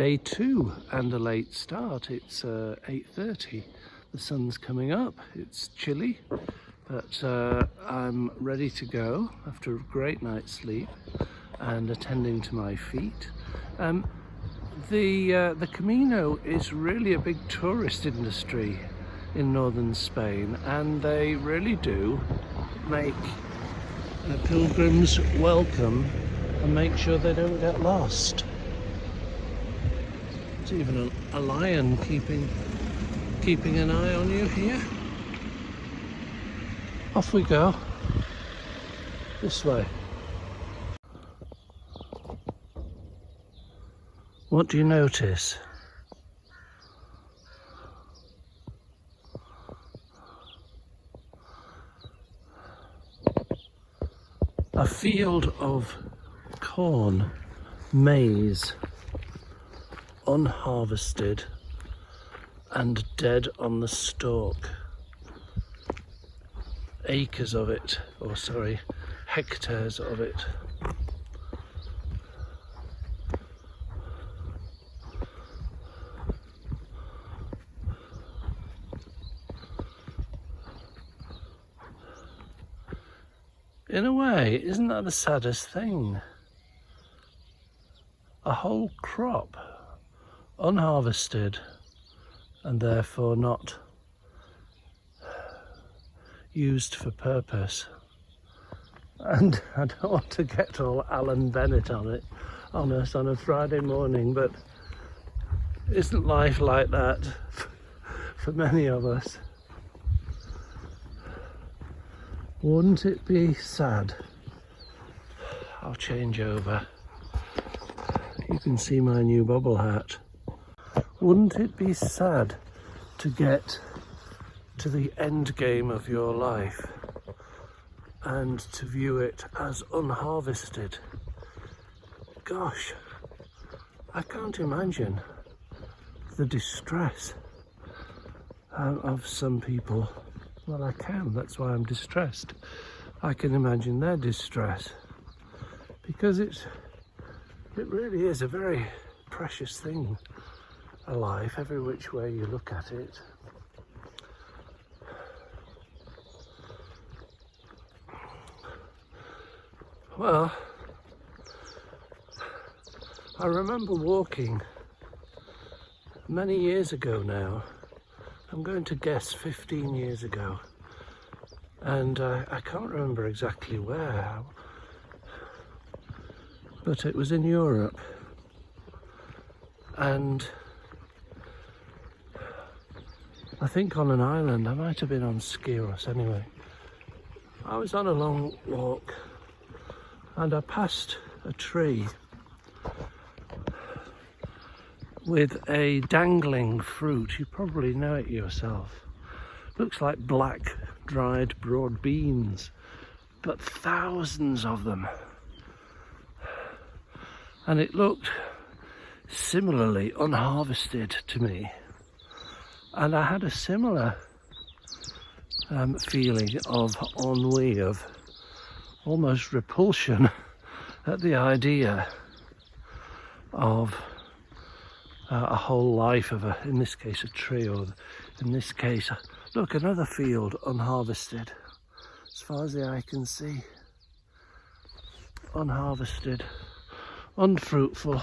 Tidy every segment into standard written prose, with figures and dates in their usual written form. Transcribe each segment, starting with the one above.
day 2 and a late start. It's 8:30. The sun's coming up. It's chilly, but I'm ready to go after a great night's sleep and attending to my feet. The Camino is really a big tourist industry in northern Spain, and they really do make pilgrims welcome and make sure they don't get lost. There's even a lion keeping an eye on you here. Off we go. This way. What do you notice? A field of corn, maize, unharvested and dead on the stalk. Acres of it, or sorry, hectares of it. In a way, isn't that the saddest thing? A whole crop, unharvested, and therefore not used for purpose. And I don't want to get all Alan Bennett on us on a Friday morning, but isn't life like that for many of us? Wouldn't it be sad? I'll change over. You can see my new bobble hat. Wouldn't it be sad to get to the end game of your life and to view it as unharvested? Gosh, I can't imagine the distress of some people. Well, I can, that's why I'm distressed. I can imagine their distress, because it really is a very precious thing, a life, every which way you look at it. Well, I remember walking many years ago now. I'm going to guess 15 years ago, and I can't remember exactly where, but it was in Europe, and I think on an island. I might have been on Skiros anyway. I was on a long walk and I passed a tree with a dangling fruit. You probably know it yourself. Looks like black dried broad beans, but thousands of them. And it looked similarly unharvested to me. And I had a similar feeling of ennui, of almost repulsion at the idea of a whole life of in this case, a tree, or in this case, look, another field unharvested, as far as the eye can see. Unharvested, unfruitful.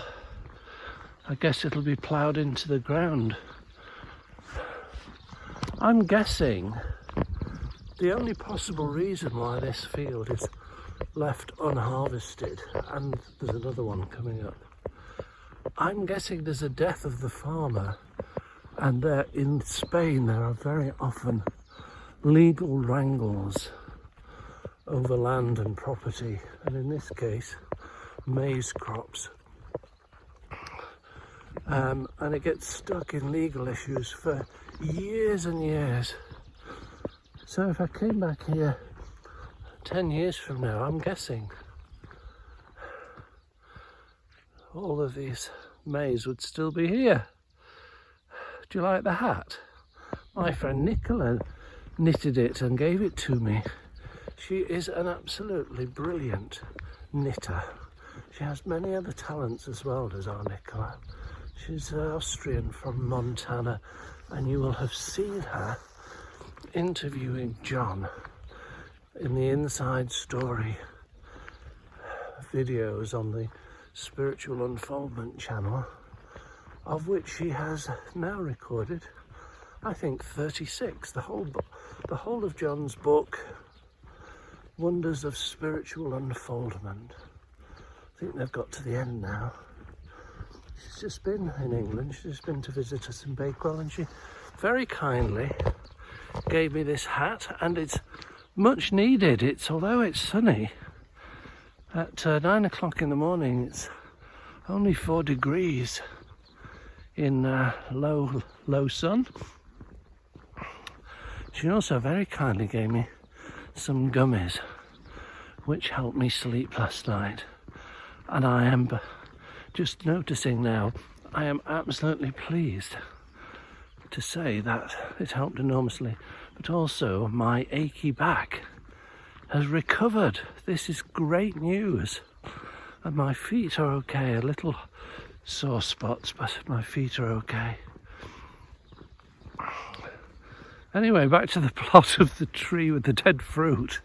I guess it'll be ploughed into the ground. I'm guessing the only possible reason why this field is left unharvested, and there's another one coming up, I'm guessing there's a death of the farmer, and there in Spain there are very often legal wrangles over land and property, and in this case maize crops, and it gets stuck in legal issues for years and years. So if I came back here 10 years from now, I'm guessing all of these maize would still be here. Do you like the hat? My friend Nicola knitted it and gave it to me. She is an absolutely brilliant knitter. She has many other talents as well, does our Nicola. She's Austrian from Montana, and you will have seen her interviewing John in the Inside Story videos on the Spiritual Unfoldment channel, of which she has now recorded, I think, 36. The whole of John's book, Wonders of Spiritual Unfoldment. I think they've got to the end now. She's just been in England. She's just been to visit us in Bakewell, and she very kindly gave me this hat, and it's much needed. Although it's sunny, at 9 o'clock in the morning, it's only 4 degrees in low sun. She also very kindly gave me some gummies, which helped me sleep last night. And I am just noticing now, I am absolutely pleased to say that it helped enormously, but also my achy back has recovered. This is great news. And my feet are okay, a little sore spots, but my feet are okay. Anyway, back to the plot of the tree with the dead fruit.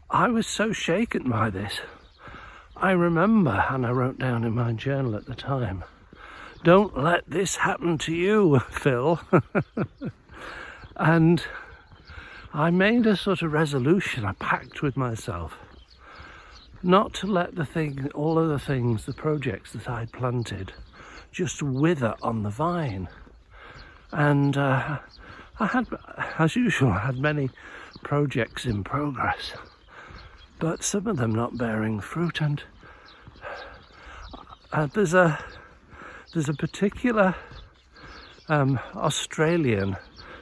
I was so shaken by this. I remember, and I wrote down in my journal at the time, "Don't let this happen to you, Phil." And I made a sort of resolution, a pact with myself, not to let all of the things, the projects that I'd planted, just wither on the vine. And I had, as usual, many projects in progress, but some of them not bearing fruit. And there's a particular Australian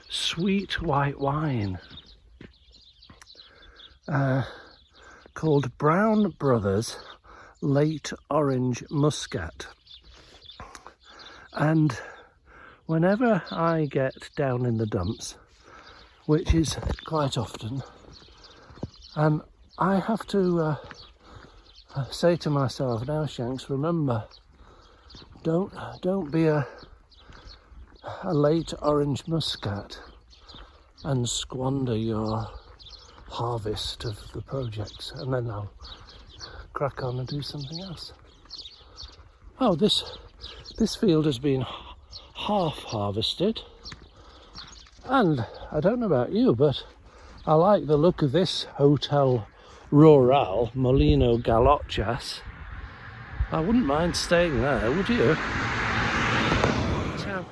sweet white wine called Brown Brothers Late Orange Muscat, and whenever I get down in the dumps, which is quite often, I have to say to myself, now Shanks, remember, don't be a late orange muscat and squander your harvest of the projects, and then I'll crack on and do something else. Oh, this field has been half harvested, and I don't know about you, but I like the look of this Hotel Rural, Molino Galochas. I wouldn't mind staying there, would you? Ciao.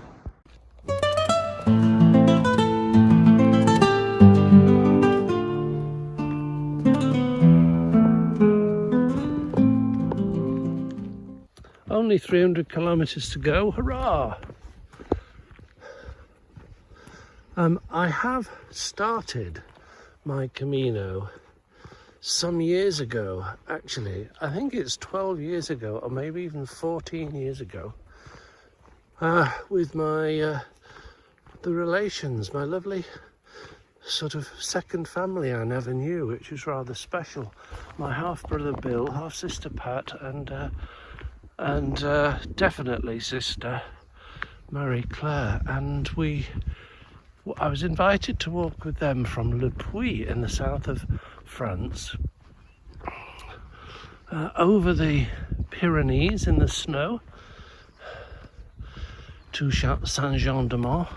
Only 300 kilometers to go, hurrah! I have started my Camino some years ago, actually. I think it's 12 years ago, or maybe even 14 years ago, with my my lovely sort of second family I never knew, which was rather special. My half-brother Bill, half-sister Pat, and definitely sister Marie Claire, and I was invited to walk with them from Le Puy in the south of France, over the Pyrenees in the snow to Saint-Jean-de-Mont,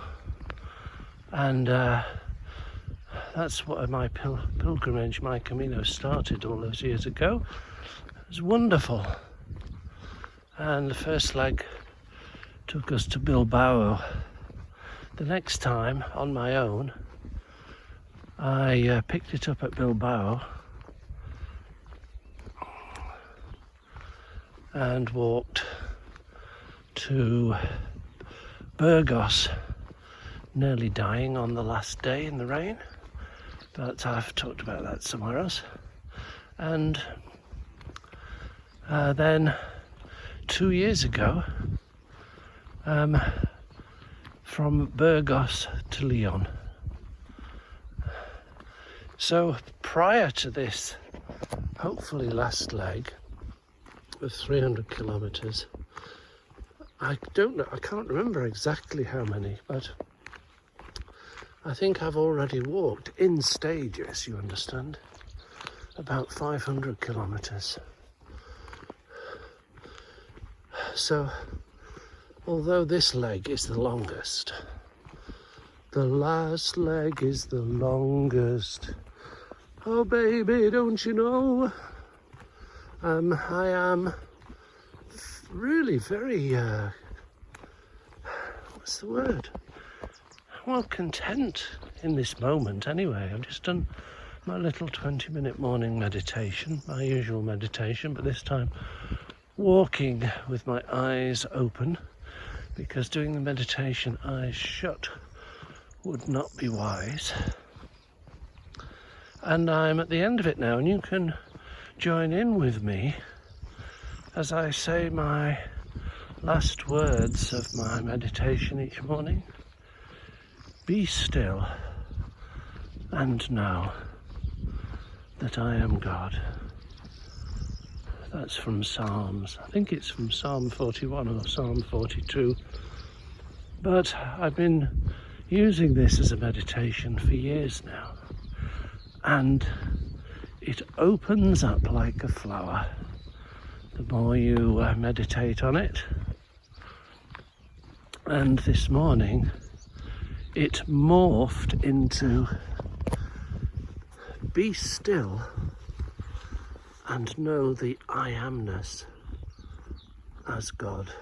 and that's what my pilgrimage, my Camino, started all those years ago. It was wonderful, and the first leg took us to Bilbao. The next time, on my own, I picked it up at Bilbao and walked to Burgos, nearly dying on the last day in the rain, but I've talked about that somewhere else. And then 2 years ago, from Burgos to Lyon. So prior to this, hopefully last leg of 300 kilometers, I don't know, I can't remember exactly how many, but I think I've already walked in stages, you understand, about 500 kilometers. So, although this leg is the longest, the last leg is the longest. Oh baby, don't you know? I am really very, what's the word? Well, content in this moment anyway. I've just done my little 20-minute morning meditation, my usual meditation, but this time walking with my eyes open, because doing the meditation eyes shut would not be wise. And I'm at the end of it now, and you can join in with me as I say my last words of my meditation each morning. Be still and know that I am God. That's from Psalms. I think it's from Psalm 41 or Psalm 42. But I've been using this as a meditation for years now. And it opens up like a flower. The more you meditate on it. And this morning, it morphed into be still and know the I amness as God.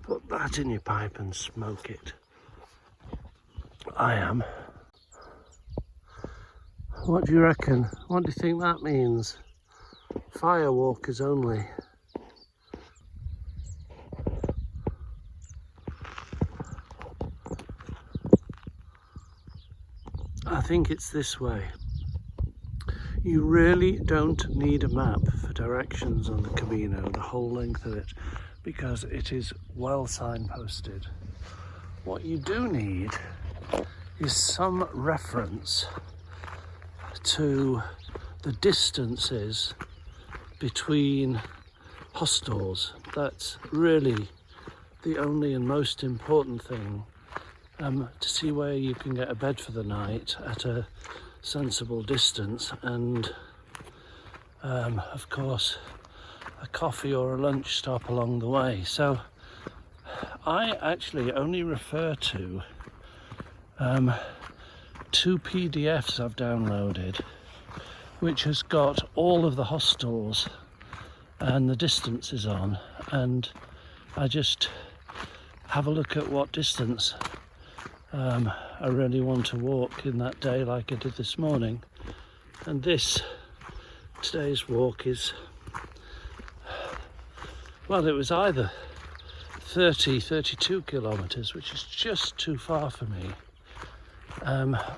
Put that in your pipe and smoke it. I am. What do you reckon? What do you think that means? Firewalkers only. I think it's this way. You really don't need a map for directions on the Camino, the whole length of it, because it is well signposted. What you do need is some reference to the distances between hostels. That's really the only and most important thing. To see where you can get a bed for the night at a sensible distance, and of course a coffee or a lunch stop along the way. So I actually only refer to 2 PDFs I've downloaded, which has got all of the hostels and the distances on, and I just have a look at what distance I really want to walk in that day, like I did this morning. And today's walk is, well, it was either 32 kilometres, which is just too far for me,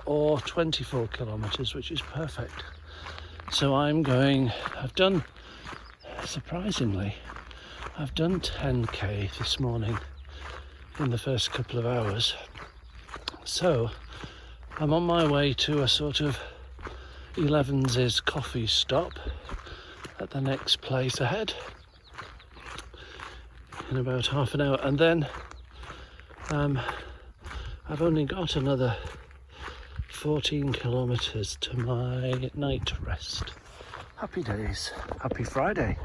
or 24 kilometres, which is perfect. So surprisingly, I've done 10k this morning in the first couple of hours. So I'm on my way to a sort of 11's coffee stop at the next place ahead in about half an hour, and then I've only got another 14 kilometres to my night rest. Happy days, happy Friday.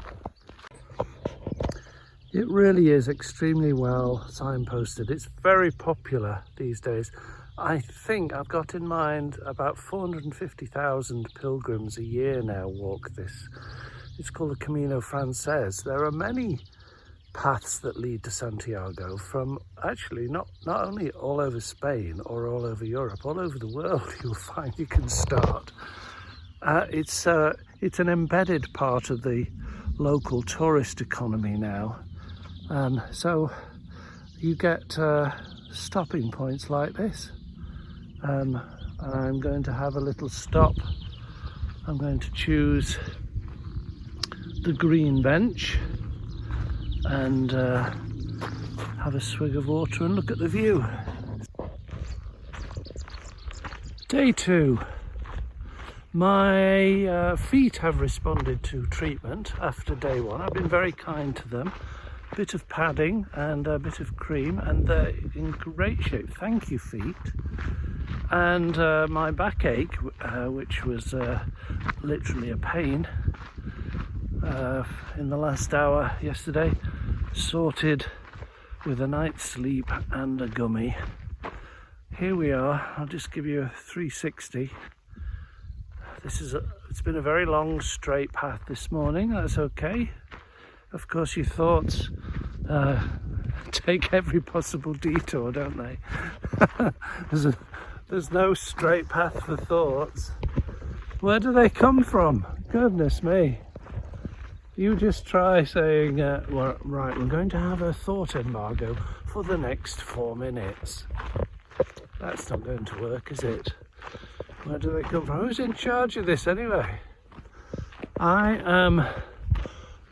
It really is extremely well signposted. It's very popular these days. I think I've got in mind about 450,000 pilgrims a year now walk this. It's called the Camino Frances. There are many paths that lead to Santiago from actually not only all over Spain or all over Europe, all over the world you'll find you can start. It's an embedded part of the local tourist economy now. So you get stopping points like this. And I'm going to have a little stop. I'm going to choose the green bench and have a swig of water and look at the view. Day 2. My feet have responded to treatment after day one. I've been very kind to them. A bit of padding and a bit of cream, and they're in great shape. Thank you, feet. And my backache, which was literally a pain in the last hour yesterday, sorted with a night's sleep and a gummy. Here we are. I'll just give you a 360. It's been a very long straight path this morning. That's okay. Of course, your thoughts take every possible detour, don't they? There's no straight path for thoughts. Where do they come from? Goodness me. You just try saying, well, right, we're going to have a thought embargo for the next 4 minutes. That's not going to work, is it? Where do they come from? Who's in charge of this anyway? I am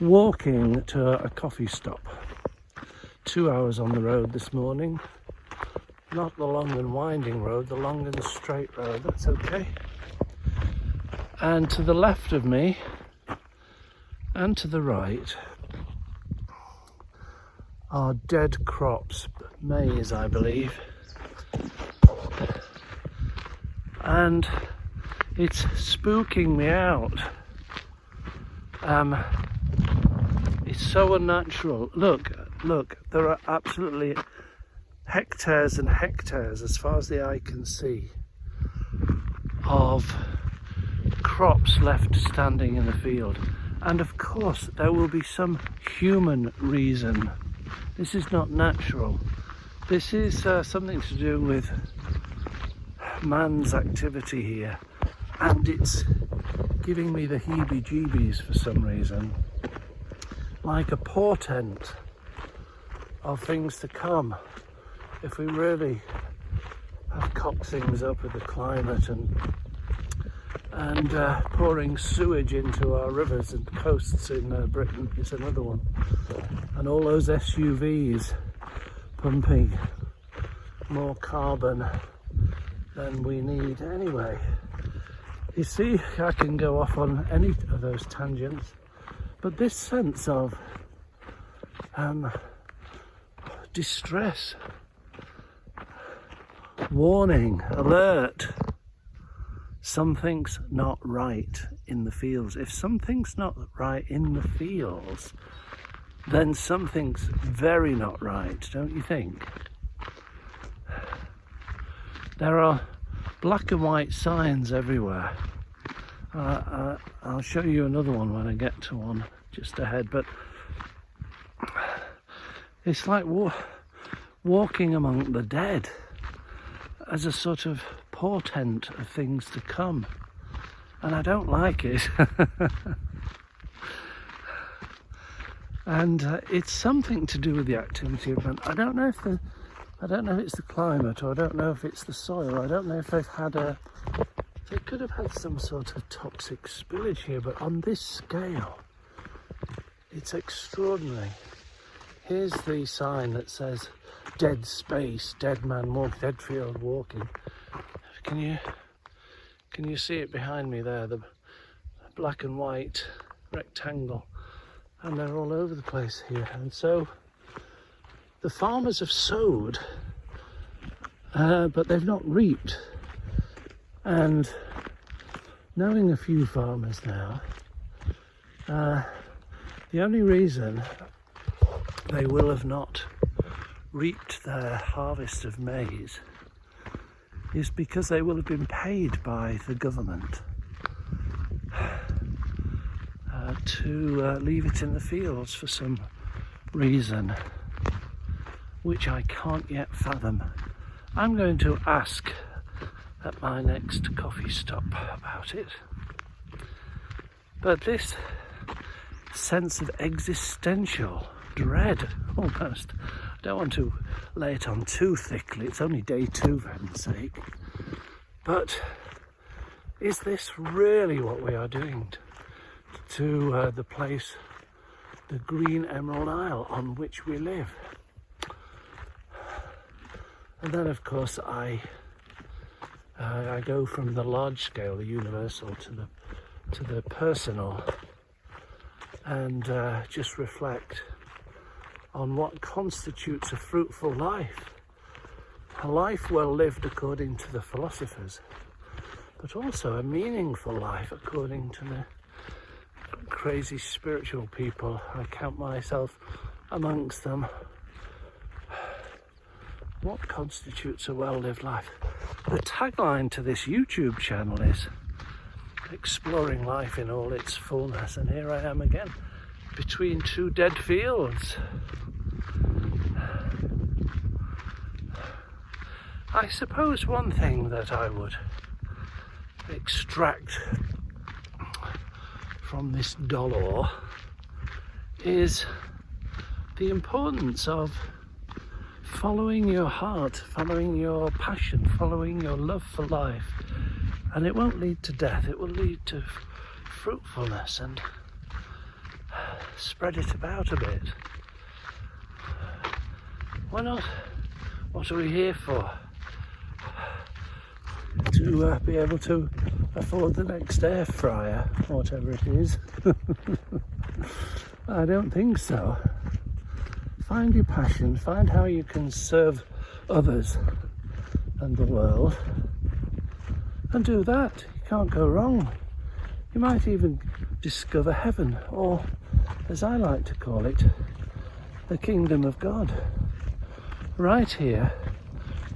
walking to a coffee stop. 2 hours on the road this morning. Not the long and winding road, the long and straight road. That's okay. And to the left of me and to the right are dead crops, maize, I believe. And it's spooking me out. It's so unnatural. Look, there are absolutely hectares and hectares, as far as the eye can see, of crops left standing in the field. And of course, there will be some human reason. This is not natural. This is something to do with man's activity here, and it's giving me the heebie-jeebies for some reason, like a portent of things to come if we really have cocked things up with the climate and pouring sewage into our rivers and coasts in Britain is another one, and all those SUVs pumping more carbon than we need anyway. You see, I can go off on any of those tangents, but this sense of distress, warning, alert, something's not right in the fields. If something's not right in the fields, then something's very not right, don't you think? There are black and white signs everywhere. I'll show you another one when I get to one just ahead, but it's like walking among the dead as a sort of portent of things to come, and I don't like it. And it's something to do with the activity of man. I don't know if it's the climate, or I don't know if it's the soil. I don't know if they could have had some sort of toxic spillage here, but on this scale, it's extraordinary. Here's the sign that says dead space, dead man walking, dead field walking. Can you see it behind me there, the black and white rectangle? And they're all over the place here. And so the farmers have sowed, but they've not reaped. And knowing a few farmers now, the only reason they will have not reaped their harvest of maize is because they will have been paid by the government to leave it in the fields for some reason, which I can't yet fathom. I'm going to ask at my next coffee stop about it. But this sense of existential dread, almost, I don't want to lay it on too thickly, it's only day 2 for heaven's sake, but is this really what we are doing to the place, the green Emerald Isle on which we live? And then of course I I go from the large scale, the universal, to the personal, and just reflect on what constitutes a fruitful life. A life well lived according to the philosophers, but also a meaningful life according to the crazy spiritual people. I count myself amongst them. What constitutes a well-lived life? The tagline to this YouTube channel is exploring life in all its fullness, and here I am again between two dead fields. I suppose one thing that I would extract from this dolor is the importance of following your heart, following your passion, following your love for life. And it won't lead to death, it will lead to fruitfulness, and spread it about a bit. Why not? What are we here for? To be able to afford the next air fryer, whatever it is. I don't think so. Find your passion, find how you can serve others and the world, and do that. You can't go wrong. You might even discover heaven, or as I like to call it, the kingdom of God, right here,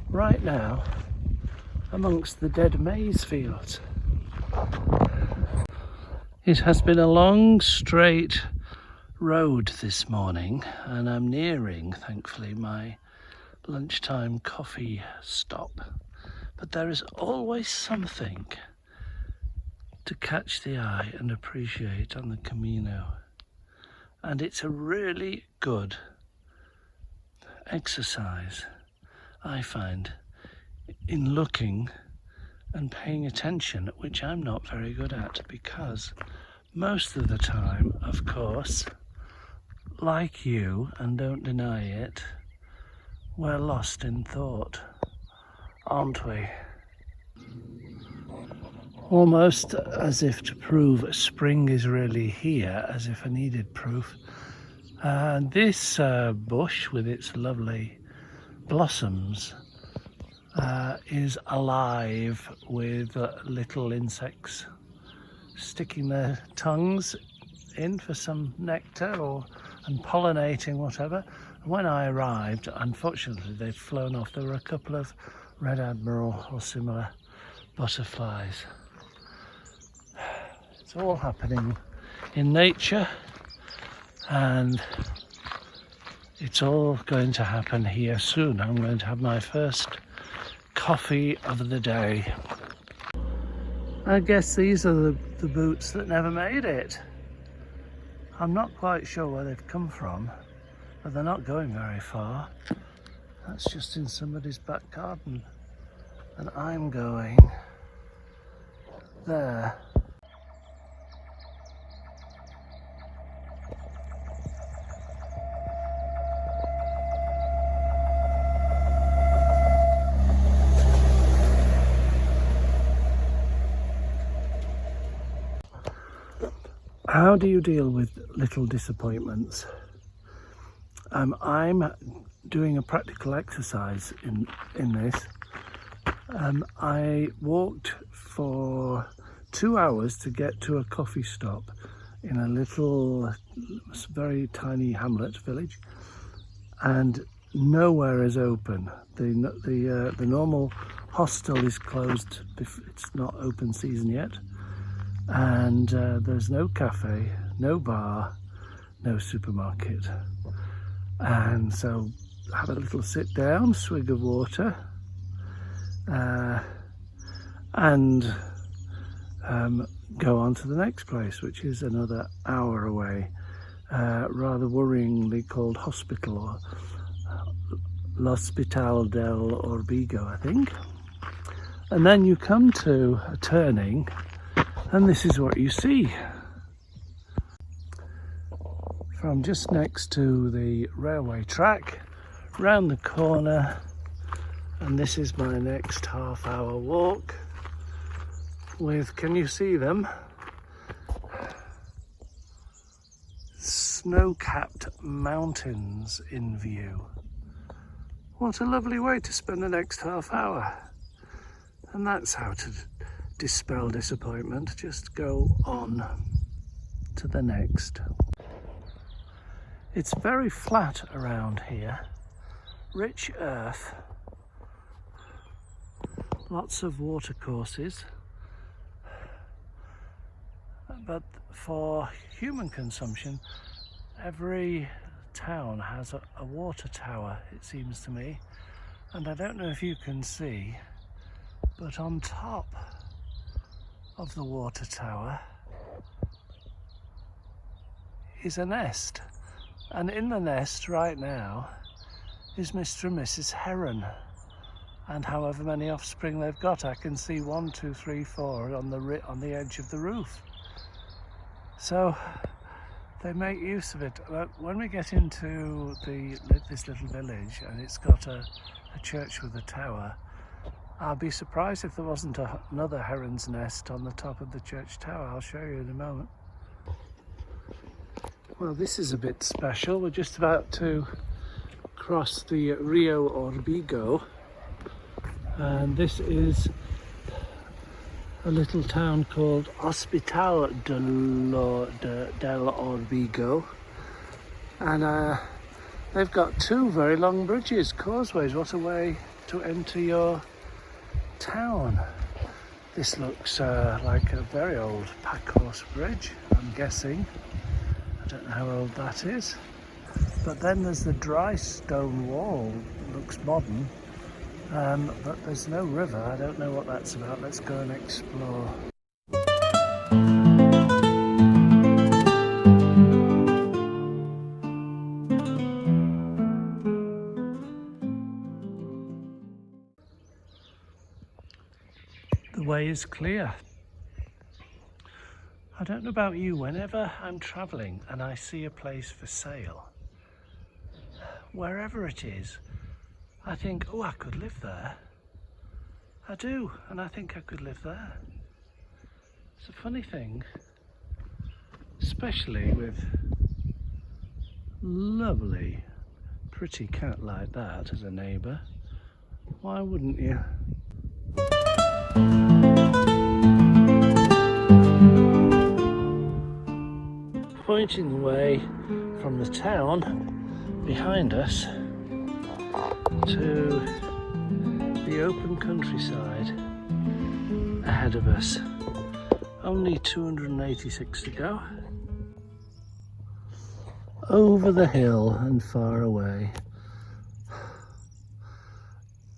right now, amongst the dead maize fields. It has been a long, straight road this morning, and I'm nearing, thankfully, my lunchtime coffee stop. But there is always something to catch the eye and appreciate on the Camino. And it's a really good exercise, I find, in looking and paying attention, which I'm not very good at, because most of the time, of course, like you, and don't deny it, we're lost in thought, aren't we? Almost as if to prove spring is really here, as if I needed proof. This bush with its lovely blossoms is alive with little insects sticking their tongues in for some nectar and pollinating whatever. And when I arrived, unfortunately they'd flown off. There were a couple of red admiral or similar butterflies. It's all happening in nature, and it's all going to happen here soon. I'm going to have my first coffee of the day. I guess these are the boots that never made it. I'm not quite sure where they've come from, but they're not going very far. That's just in somebody's back garden, and I'm going there. How do you deal with little disappointments? I'm doing a practical exercise in this. I walked for 2 hours to get to a coffee stop in a little, very tiny hamlet village, and nowhere is open. The normal hostel is closed. It's not open season yet. And there's no cafe, no bar, no supermarket. And so I have a little sit down, swig of water, and go on to the next place, which is another hour away, rather worryingly called hospital, or L'Hospital del Orbigo, I think. And then you come to a turning, and this is what you see. From just next to the railway track, round the corner, And this is my next half-hour walk with, can you see them? Snow-capped mountains in view. What a lovely way to spend the next half hour. And that's how to dispel disappointment. Just go on to the next. It's very flat around here. Rich earth. Lots of watercourses. But for human consumption, every town has a water tower, it seems to me. And I don't know if you can see, but on top of the water tower is a nest. And in the nest right now is Mr. and Mrs. Heron. And however many offspring they've got, I can see 1, 2, 3, 4 on the edge of the roof. So they make use of it. But when we get into this little village and it's got a church with a tower, I'll be surprised if there wasn't another heron's nest on the top of the church tower. I'll show you in a moment. Well, this is a bit special. We're just about to cross the Rio Orbigo, and this is a little town called Hospital del Orbigo, and they've got 2 very long bridges, causeways. What a way to enter your town. This looks like a very old pack horse bridge, I'm guessing. I don't know how old that is. But then there's the dry stone wall, looks modern. But there's no river. I don't know what that's about. Let's go and explore. The way is clear. I don't know about you, whenever I'm travelling and I see a place for sale, wherever it is, I think, oh, I could live there. I do, and I think I could live there. It's a funny thing, especially with lovely, pretty cat like that as a neighbour. Why wouldn't you? Pointing the way from the town behind us to the open countryside ahead of us. Only 286 to go. Over the hill and far away.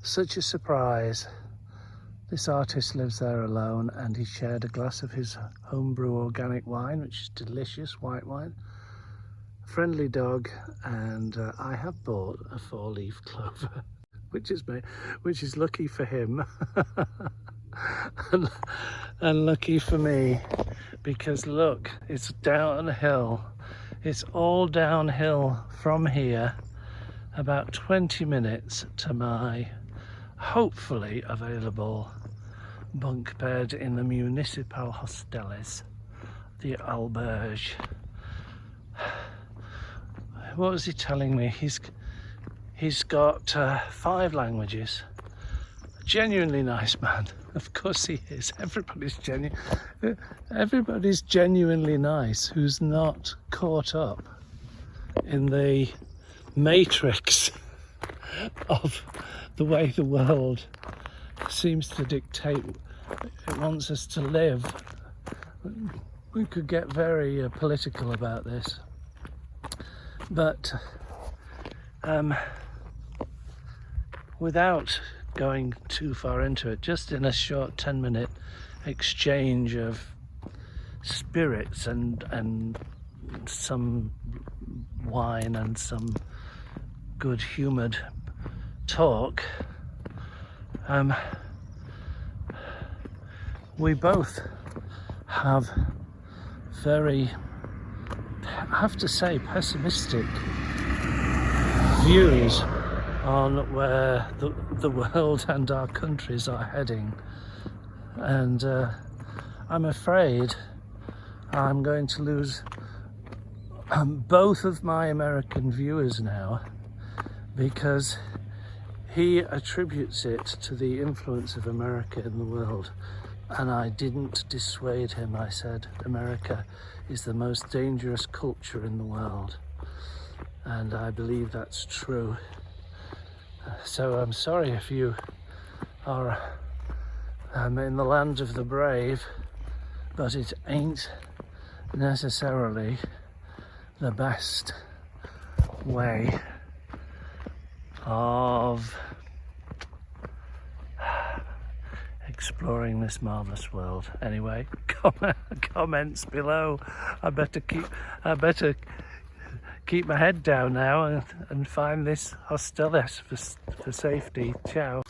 Such a surprise. This artist lives there alone, and he shared a glass of his homebrew organic wine, which is delicious white wine. Friendly dog, and I have bought a 4-leaf clover, which is lucky for him and lucky for me, because look, it's downhill. It's all downhill from here, about 20 minutes to my hopefully available bunk bed in the municipal hosteles, the auberge. What was he telling me? He's got 5 languages. Genuinely nice man. Of course he is. Everybody's genuinely nice who's not caught up in the matrix of the way the world seems to dictate it wants us to live. We could get very political about this. But without going too far into it, just in a short 10-minute exchange of spirits and some wine and some good-humoured talk, we both have very, I have to say, pessimistic views on where the world and our countries are heading. And I'm afraid I'm going to lose both of my American viewers now, because he attributes it to the influence of America in the world, and I didn't dissuade him. I said America is the most dangerous culture in the world, and I believe that's true. So I'm sorry if you are in the land of the brave, but it ain't necessarily the best way of exploring this marvelous world. Anyway, comments below. I better keep my head down now and find this hostel for safety. Ciao.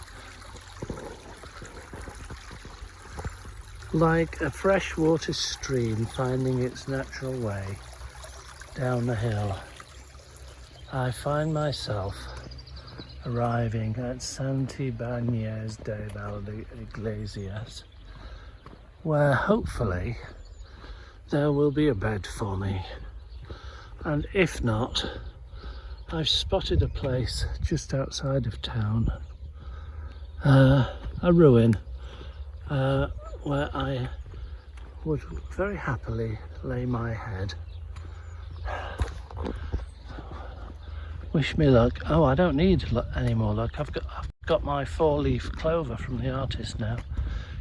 Like a freshwater stream finding its natural way down the hill, I find myself arriving at Santibáñez de Valdeiglesias, where hopefully there will be a bed for me. And if not, I've spotted a place just outside of town, a ruin, where I would very happily lay my head. Wish me luck. Oh, I don't need any more luck. I've got my 4-leaf clover from the artist now.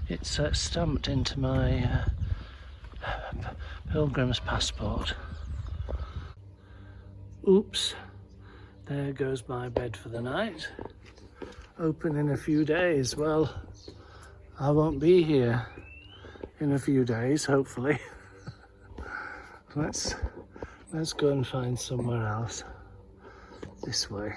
It's stamped into my pilgrim's passport. Oops, there goes my bed for the night. Open in a few days. Well, I won't be here in a few days, hopefully. Let's go and find somewhere else. This way.